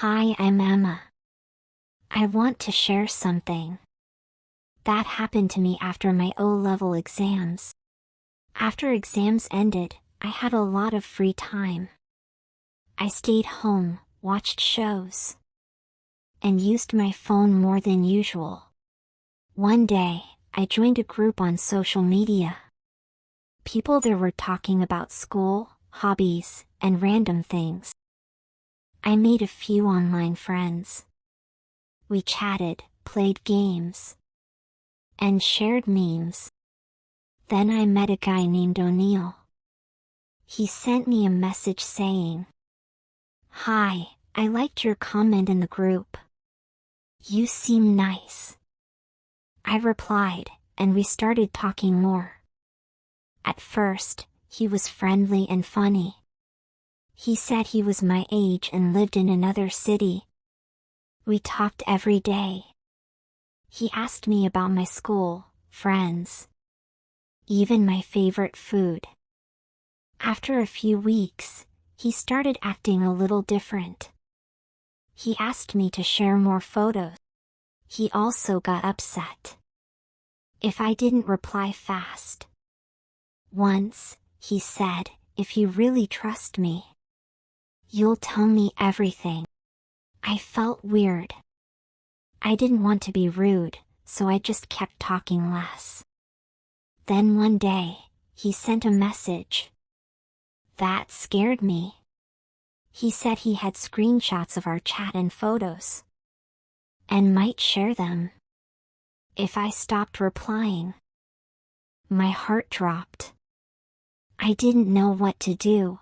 Hi, I'm Emma. I want to share something that happened to me after my O-level exams. After exams ended, I had a lot of free time. I stayed home, watched shows, and used my phone more than usual. One day, I joined a group on social media. People there were talking about school, hobbies, and random things. I made a few online friends. We chatted, played games, and shared memes. Then I met a guy named O'Neill. He sent me a message saying, "Hi, I liked your comment in the group. You seem nice." I replied, and we started talking more. At first, he was friendly and funny. He said he was my age and lived in another city. We talked every day. He asked me about my school, friends, even my favorite food. After a few weeks, he started acting a little different. He asked me to share more photos. He also got upset if I didn't reply fast. Once, he said, "If you really trust me, you'll tell me everything." I felt weird. I didn't want to be rude, so I just kept talking less. Then one day, he sent a message that scared me. He said he had screenshots of our chat and photos, and might share them if I stopped replying. My heart dropped. I didn't know what to do.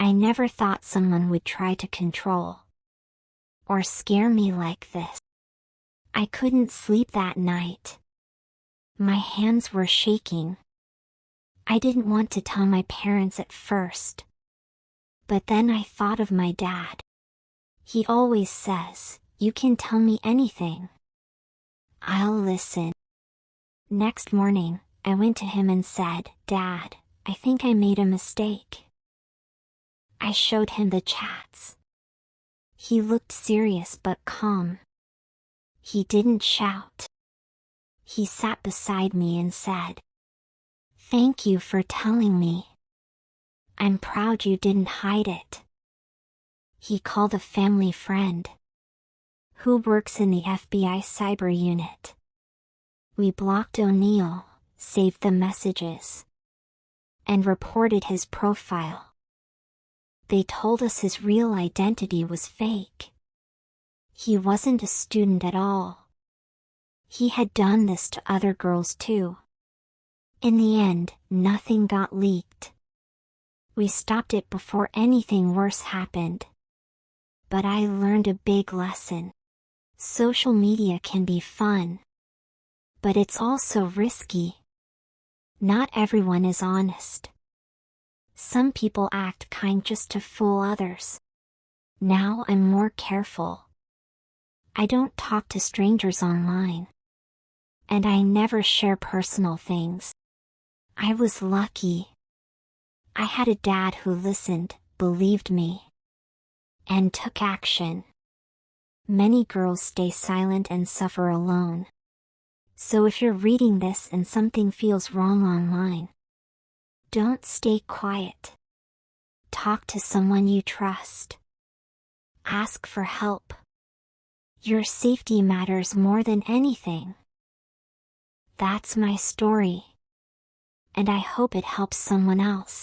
I never thought someone would try to control or scare me like this. I couldn't sleep that night. My hands were shaking. I didn't want to tell my parents at first. But then I thought of my dad. He always says, "You can tell me anything. I'll listen." Next morning, I went to him and said, "Dad, I think I made a mistake." I showed him the chats. He looked serious but calm. He didn't shout. He sat beside me and said, "Thank you for telling me. I'm proud you didn't hide it." He called a family friend who works in the FBI cyber unit. We blocked O'Neill, saved the messages, and reported his profile. They told us his real identity was fake. He wasn't a student at all. He had done this to other girls too. In the end, nothing got leaked. We stopped it before anything worse happened. But I learned a big lesson. Social media can be fun, but it's also risky. Not everyone is honest. Some people act kind just to fool others. Now I'm more careful. I don't talk to strangers online. And I never share personal things. I was lucky. I had a dad who listened, believed me, and took action. Many girls stay silent and suffer alone. So if you're reading this and something feels wrong online, don't stay quiet. Talk to someone you trust. Ask for help. Your safety matters more than anything. That's my story, and I hope it helps someone else.